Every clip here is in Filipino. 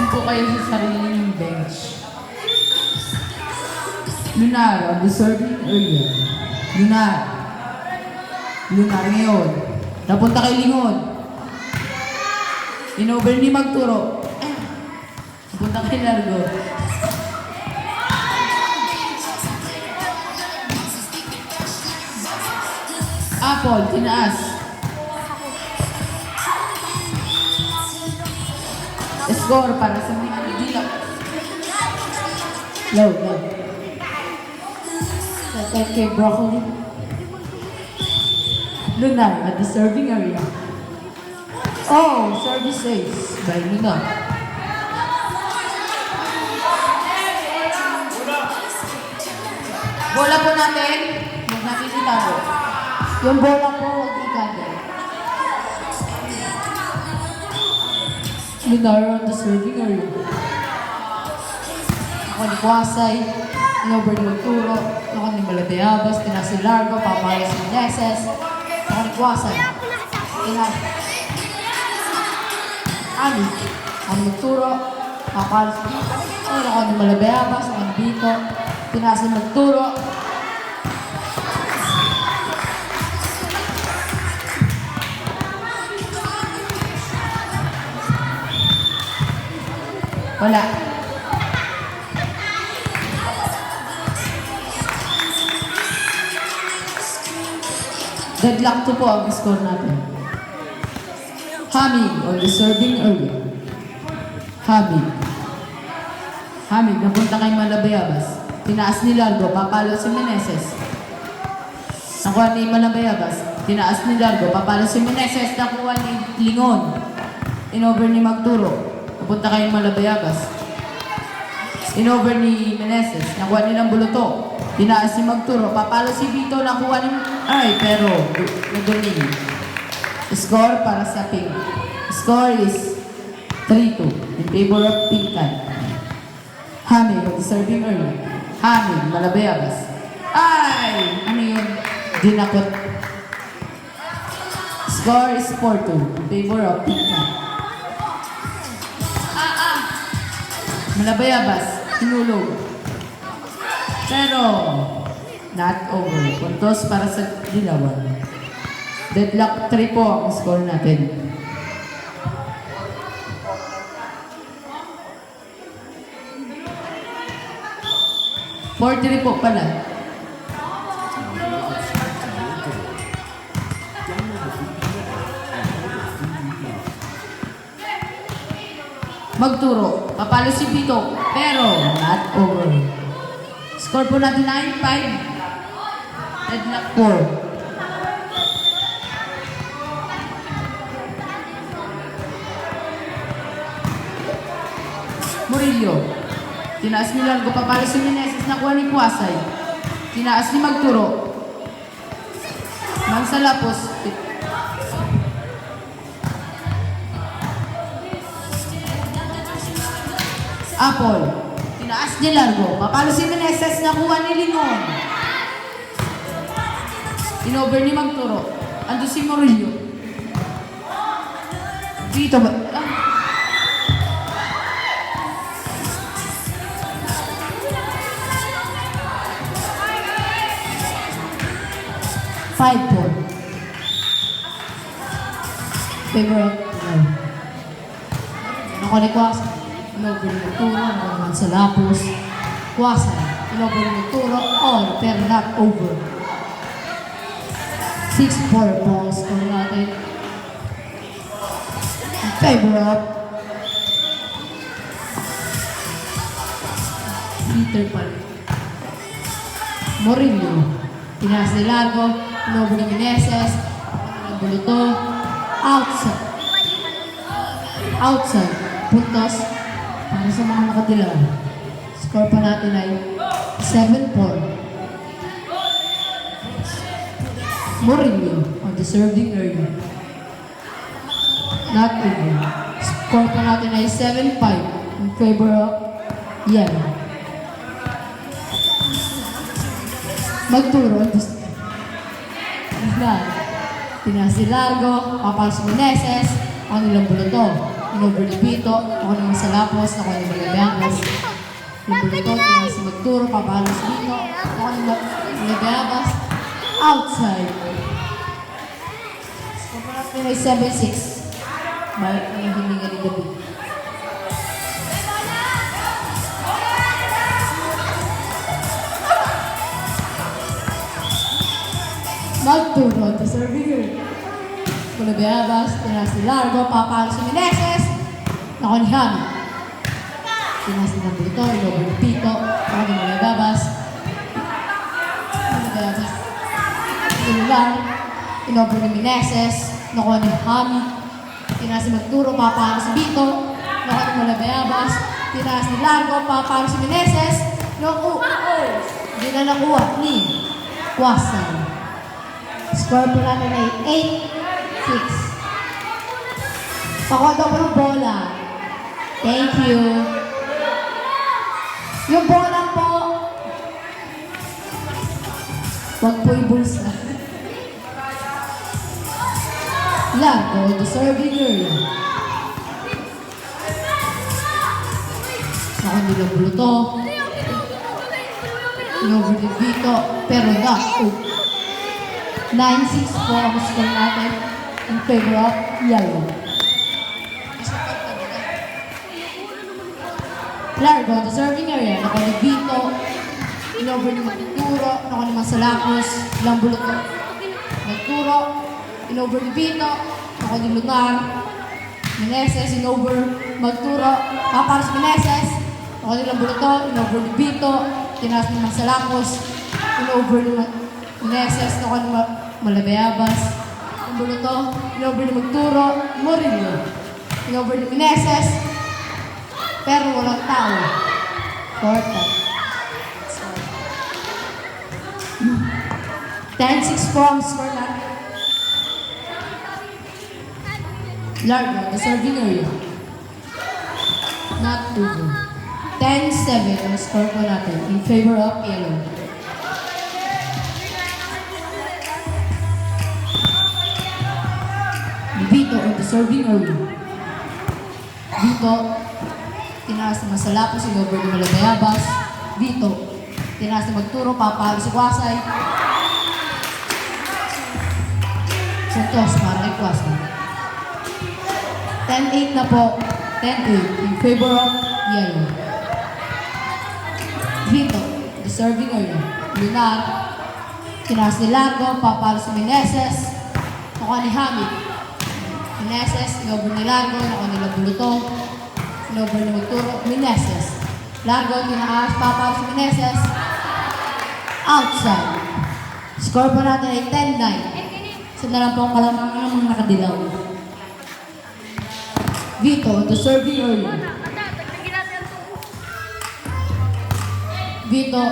po kayo sa sarili niyong bench. Lunar, on the serving area. Lunar. Lunar ngayon. Napunta kay Lingon. Inover ni Magturo. Napunta kay Largo. Apple, tinaas. Score para sa mga Dila. Low. Second kay Broccoli. Lunar at the serving area. Oh, service ace by Lunar. Bola po natin. Huwag natin itago. Yung bola po, huwag itago. Lunar on the serving area. Ako ni Kwasay, Inover ni Magturo, ako ni Maladeabas, Tinasi Largo, Papayas ni Neses, ako ni Kwasay. Ani, ako ni Magturo, Papayas ni Neses, ako ni Maladeabas, ako ni Bito, Tinasi Magturo. Wala. Deadlock to po ang score natin. Hamid on the serving area. Hamid, napunta kay Malabayabas. Tinaas ni Largo, papalo si Meneses. Nakuha ni Malabayabas. Tinaas ni Largo, papalo si Meneses. Nakuha ni Lingon. Inover ni Magturo. Napunta kay Malabayabas. Inover ni Meneses. Nakuha nilang Buluto. Tinaas si Magturo. Papalo si Vito. Nakuha ni... Ay, pero... Nagulini. Score para sa Pink. Score is 3-2 in favor of Pink Cat. Hamid, serving early. Hamid, Malabayabas. Ay! Ano yun? Dinakot. Score is 4-2 in favor of Pink Cat. Malabayabas, hinulog. Pero, not over. Puntos para sa Dilawan. Deadlock 3 po ang score natin. po pala. Magturo. Papalo si Pito. Pero, not over. Score po natin 9-5. Deadlock 4. Murillo. Tinaas ni Largo. Papalo si Meneses. Nakuha ni Kwasay. Tinaas ni Magturo. Mansalapos. Apple. Tinaas ni Largo. Papalo si Meneses. Nakuha ni Lingon. Inover ni Magturo. Ando si Murillo. Dito ba? 5 po. Favorite. Ako ni Kwasay. Inover ni Magturo. Ako naman sa Lapos. Kwasay. Inover ni Magturo. All. Pero not over. 6-4 po ang score natin. Favorite. Peter pa rin. Murillo. Tinaas ni Largo. Inover ni Meneses. Buluto. Outside. Puntos. Para sa mga nakadilaw. Score pa natin ay 7-4. Murillo on the serving area. Not over. Score pa natin ay 7-5 in favor of Yellow. Magturo. Tinaas si Largo. Papalo si Meneses. Ang nilang Buluto. inover ni Pito, nakuha naman sa Lapos, nakuha ni Malabeabas. Yung Bulito, tinasi Magturo, papalo si Pito, nakuha ni Malabeabas. Outside. Score ay 7-6. Balik na yung hininga ni David. Magturo, to serving her. Malabeabas, tinasi Largo, papalo si Meneses. Nakuha ni Hami. Tinasi ng Bulito, inover ni Pito, nakuha ni Malabeabas. Malabeabas. Inular, inover ni Meneses, nakuha ni Hami. Tinasi Magturo, papalo si Bito, nakuha ni Malabeabas. Tinasi Largo, papalo si Meneses, hindi na nakuha ni Kwasan. Score po natin ay 8-6. Pakuha daw po ng bola. Thank you. Yung bola po, wag po yung bulsa. Largo, the serving area. Ako nila Bluto. Inover ni Vito, pero na. 9-6 po ang score natin in favor of yellow. Largo, the serving area. Ako ni Vito. Inover ni Magturo. Ako ni Masalacos. Ilang Buluto. Magturo. Inover ni Vito. Ako ni Lunar. Meneses. Inover. Magturo. Paparos Meneses. Ako ni Buluto. Inover ni Vito. Tinas ni Masalacos. Inover ni Meneses. Ako ni Malabeabas. Ang Buluto. Inover ni Magturo. Murillo. Inover ni Meneses. Pero walang tao. Quarter. 10-6 po ang score natin. Largo, the serving area. Not too good. 10-7 ang score po natin in favor of yellow. Vito on the serving area. Vito, tinaas na Masalacos, inover ni Malabeabas. Vito, tinaas na Magturo, papalo si Kwasay. Santos, para kay Kwasay. 10-8 na po. 10-8 in favor of yellow. Vito, the serving area. Lunar, tinaas ni Largo, papalo si Meneses. Nakuha ni Hamid. Meneses, inover ni Largo, nakuha nila Buluto. Inover ni Magturo, Meneses. Largo, tinaas, papalo si Meneses. Outside. Score po natin ay 10-9. Isa na lang po ang kalamangan ng mga nakadilaw. Vito, the serving area. Vito,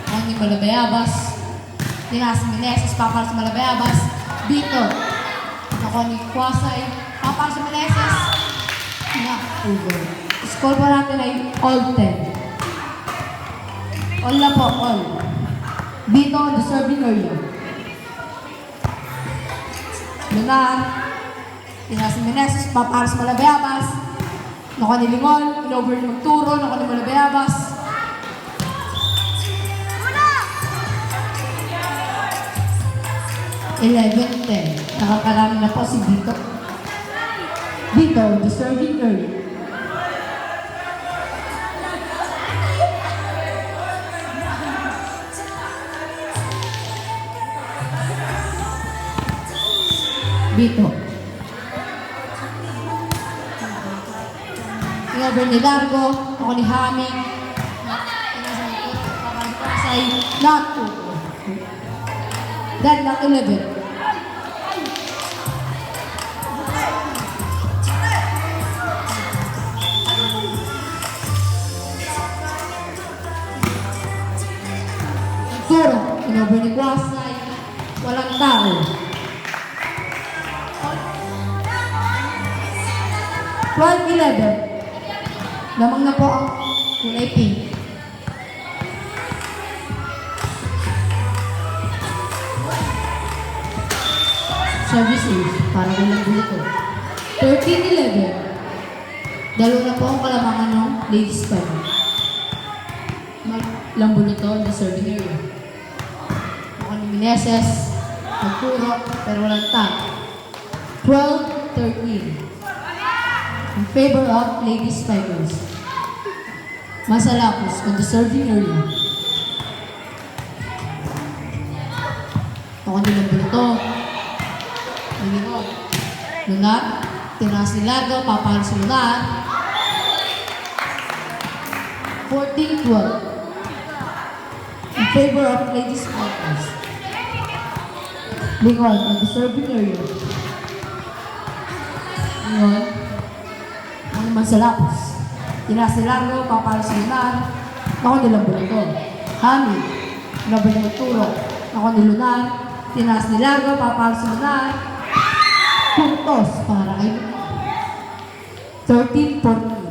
ako ni Malabeabas. Tinaas si Meneses, papalo si Malabeabas. Vito, ako ni Kwasay, papalo si Meneses. Over. Score pa natin ay all 10. All na po, all. Vito, the serving area. Lunar, tinaas si Meneses, papalo si Malabeabas. Nakuha ni Limon, inover ni Magturo, nakuha ni Malabeabas. Eleven, 10. Nakakarami na po si Vito. Vito, the serving area. Vito. Inover ni Largo, ako ni Haming. Not two. Then, not 11. Turo, inover ni Kwasay. Walang tao. Well, 11. Lamang na po ang kulay pink. Service is para walang Buluto. 13-11. Dalawa na po ang kalamangan ng ladies fight. Lambuluto, the serving area. Ako ni Meneses, nagturo, pero walang tag. 12-13. In favor of ladies fighters. Masalapos on the serving area. Ako ni Lambuluto. Nilingog. Lunar. Tinaas ni Largo, papalo si Lunar. 14-12. In favor of ladies fighters. Lingon on the serving area. Lingon. Ang naman sa lapos. Tinaas ni Largo, papalo si Lunar. Ako ni Lambuluto. Hamid. Naban ni Magturo. Ako ni Lunar. Tinaas ni Largo, papalo si Lunar. Puntos para kay Lunar. 13-14.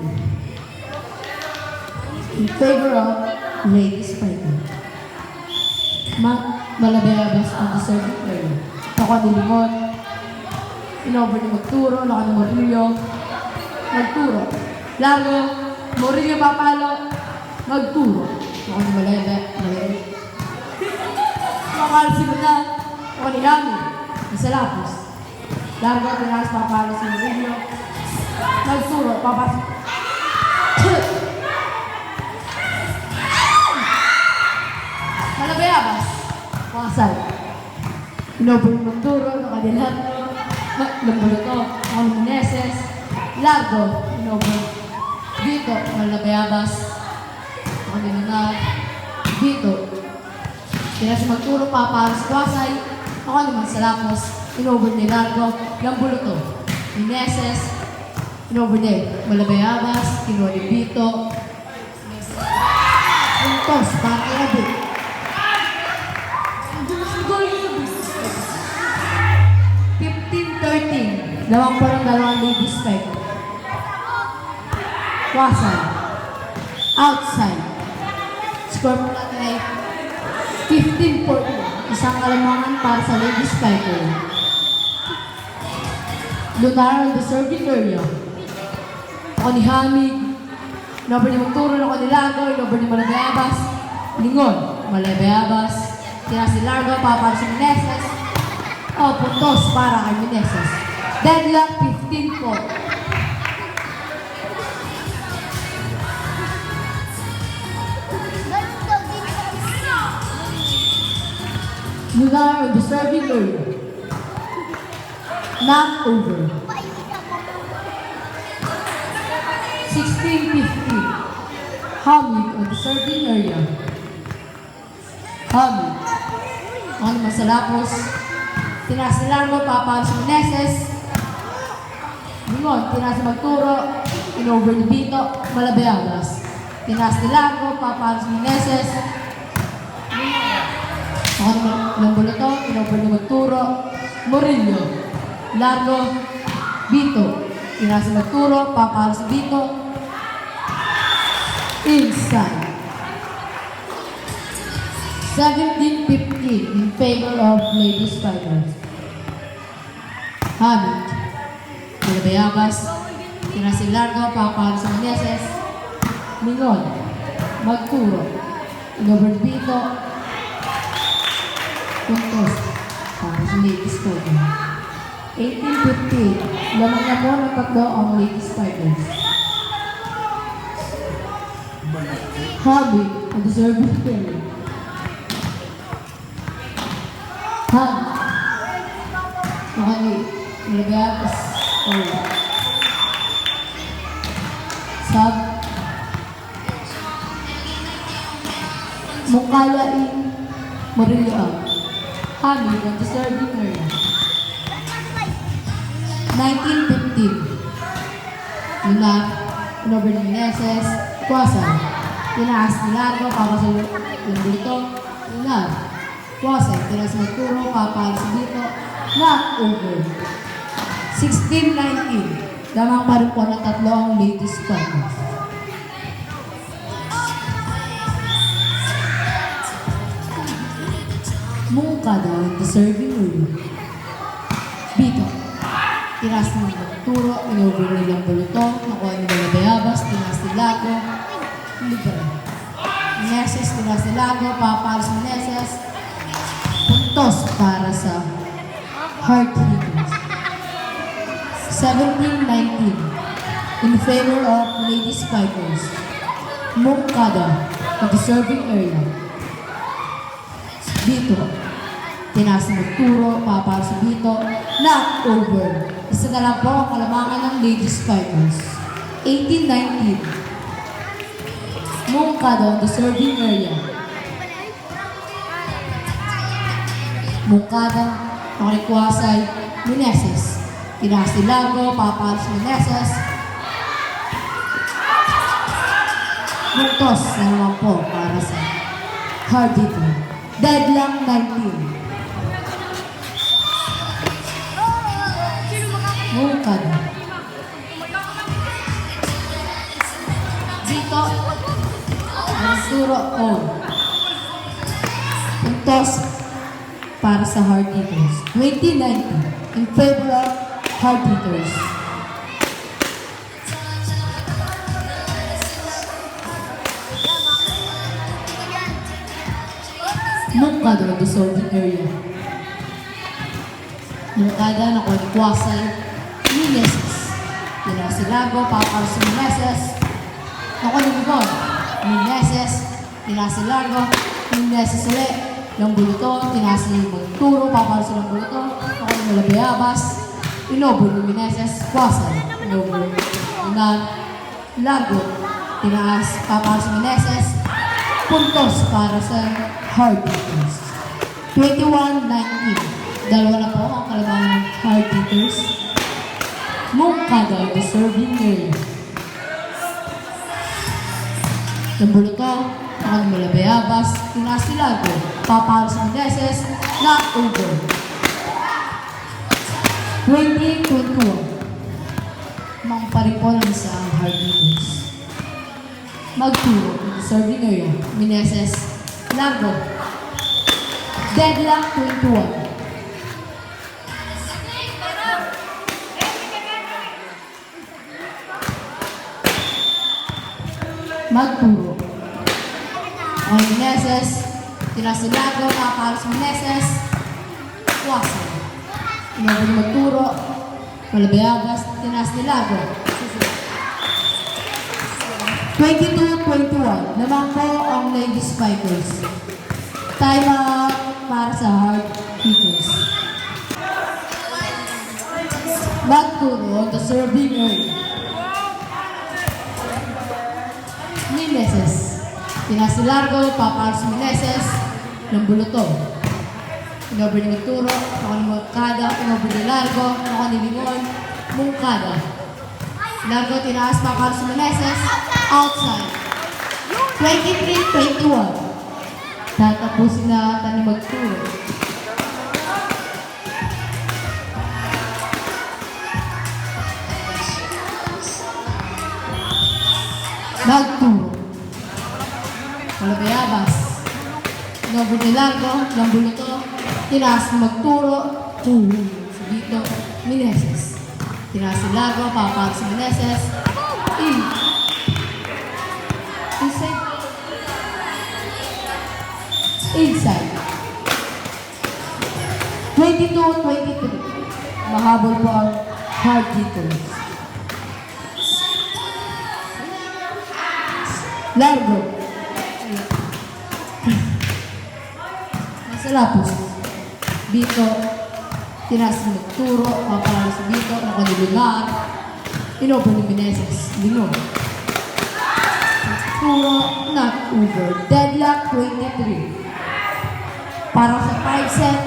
In favor of ladies fighting. Malabayabas on the serving area. Ako ni Limon. Inover ni Magturo. Ako ni Murillo. Magturo. Largo. Murillo papalo. Magturo. Ako ni Malebe. Papalo si Lunar. Ako ni Hami. Isa lapos. Largo. Tinaas papalo si Murillo. Magturo. Papasok. Malabayabas. Pasal. Inover ni Magturo. Ako ni Largo. Lambuluto. Ako ni Meneses. Largo. Inover. Dito. Malabayabas. Ako ni Lunar. Dito. Tinaas si Magturo. Papalo si Kwasay. Ako ni Mansalapos. Inover ni Largo. Lambuluto. Meneses. Inover ni Malabayabas. Kinuha ni Bito. Puntos. Para kay Abit. 15-13. Dalawang parang dalawang ladies fight. Kwasay. Outside. Score po natin ay 15-14. Isang kalamangan para sa ladies fighter. Lunar on the serving area. Ako ni Hamid. Inover ni Magturo. Ako ni Largo. Inover ni Malabayabas. Lingon. Malabayabas. Tinaas si Largo. Papalo si Meneses. Puntos para kay Meneses. Deadlock 15-4. Lunar on the serving area. Knock over. 16-15. Hamid on the serving area. Hamid. Ako naman sa lapos. Tinaas ni Largo, papalo si Meneses. Lingon, tinaas ni Magturo. Inover ni Bito, Malabayabas. Tinaas ni Largo, papalo si Meneses. Ako ni Lambuluto, inover ni Magturo. Murillo. Largo, Bito. Tinaas ni Magturo, papalo si Bito. Inside. 17-15 in favor of ladies fighters. Hamid. Malabayabas. Tinaas si Largo, papalo si Meneses. Lingon. Magturo. Inover Bito. Puntos. Para sa ladies fighters. 18-15. Lamang na po ng tatlo ang ladies fighters. Hamid. Ang deserving player. Hamid. Okay. Malabayabas. Sab. Mukalain. Murillo. Hamid. Ang deserving player. 19-15. Lunar. Inover ni Meneses. Kwasay. Tinaas ni Largo. Para sa Lambuluto. Lunar. Kwasay. Tinaas ni Magturo. Papalo si Bito. Knock over. 16-19. Lamang pa rin po ng tatlo ang ladies fighters. Mungkada on the serving room. Bito. Tinaas ni Magturo. Inover ni Lambuluto. Nakuha ni Malabayabas. Lago, libre. Meneses, tinaas ni Lago, papalo si Meneses. Puntos para sa Heart Hitters. 17-19 in favor of Ladies Fighters. Moncada, the serving area. Bito, tinaas ni Magturo, papalo si Bito. Knock over. Isa na lang po ang kalamangan ng Ladies Fighters. 18-19. Moncada, the serving area. Moncada, nakalikwasay, Meneses. Tinaas ni Lago, papalo si Meneses. Puntos na naman po para sa Heart Hitter. Deadlock 19. Moncada. Dito, Arturo O. Puntos para sa Heart Hitters. 2019 in favor of Heart Hitters. Moncada, the serving area. Moncada, nakalikwasay, Meneses. Tinaas si Lago, papalo si Meneses. Nakalibigod, Meneses. Tinaas si Lago, Meneses ulit. Lambuluto, tinaas ni Magturo, papalo si Lambuluto. Nakalibigod, Inobo ni Meneses, kwasay. Inobo na Lago, tinaas, papalo si Meneses. Puntos para sa Heart Hitters. 21-19. Dalawa na po ang kalamangan ng Heart Hitters. Moncada, the serving area. Lambuluto, Malabeyabas, tinaas si Lago, papalo si Meneses, knock over. 20-21. Mga pa rin po lang sa Heart Hitters. Magturo, the serving area. Meneses, Lago. Deadlock 21. Magturo. Ang Meneses, tinaas si Lago, papalo si Meneses. Kuwasa. Inabi ni Magturo, Malabeyabas, tinaas ni Lago. 22-21. Naman po ang Ladies Fighters. Time out para sa Heart Hitters. Magturo on the serving area. Meneses. Tinaas si Lago, papalo si Meneses. Lambuluto. Inobre ni Magturo, Moncada, inobre ni Lago, Lingon, Moncada. Lago, tinaas, papalo si Meneses. Outside. 23-21. Tatapusin na ata ni Magturo. Magturo. Malabeyabas. Inobre ni Lago, Lambuluto. Tinaas ni Magturo. Si Bito, Meneses. Tinaas si Lago, papalo si Meneses. Inside. 22-23. Mahabol po ang Heart Hitters. Largo. Masalapos. Bito. Tinaas ni Magturo. Papalo si Bito. Nakalilunar. Inobo ni Meneses. Linog. Magturo. Not over. Deadlock 23. Para sa 5 set.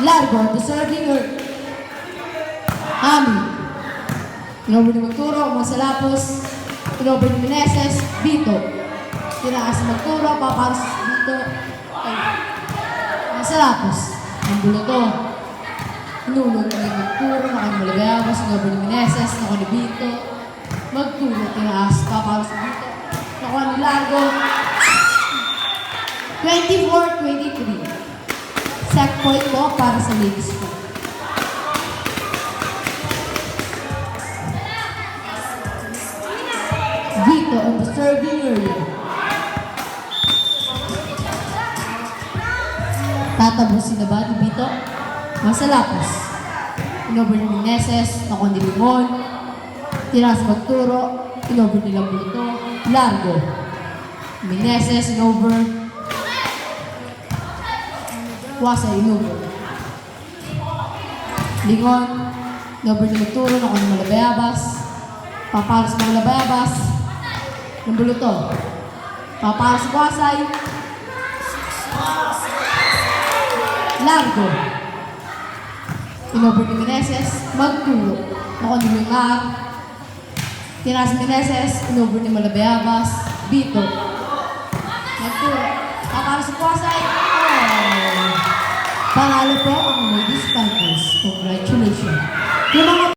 Largo, the serving or Ami. Inobre ni Magturo, Masalapos. Inobre ni Meneses, Bito. Tinaas ni Magturo, papalo si Bito. Masalapos. Ang buluto. Inulog ni Magturo, Malabeyabas. Inobre ni Meneses, ni Bito. Magturo, tinaas, papalo si Bito. Nakuha ni Largo. 24-23. Set point po para sa ladies po. Vito on the serving area. Tatabusin na ba ni Vito? Masalapos. Inover ni Meneses, nakuha ni Limon. Tiras magturo, inover ni Lambuto. Largo. Meneses, inover. Wasa, inover. Lingon, inover ni Magturo, nakuha ni Malabayabas. Papalos ng Malabayabas. Lambuluto. Papalos si Wasay. Largo. Inover ni Meneses, Magturo. Nakuha ni Lungar. Tinas Meneses, inover ni Malabayabas. Vito. Magturo. Papalos si Wasay. Oh. Panalo po ang Ladies Panthers. Congratulations. Yung mga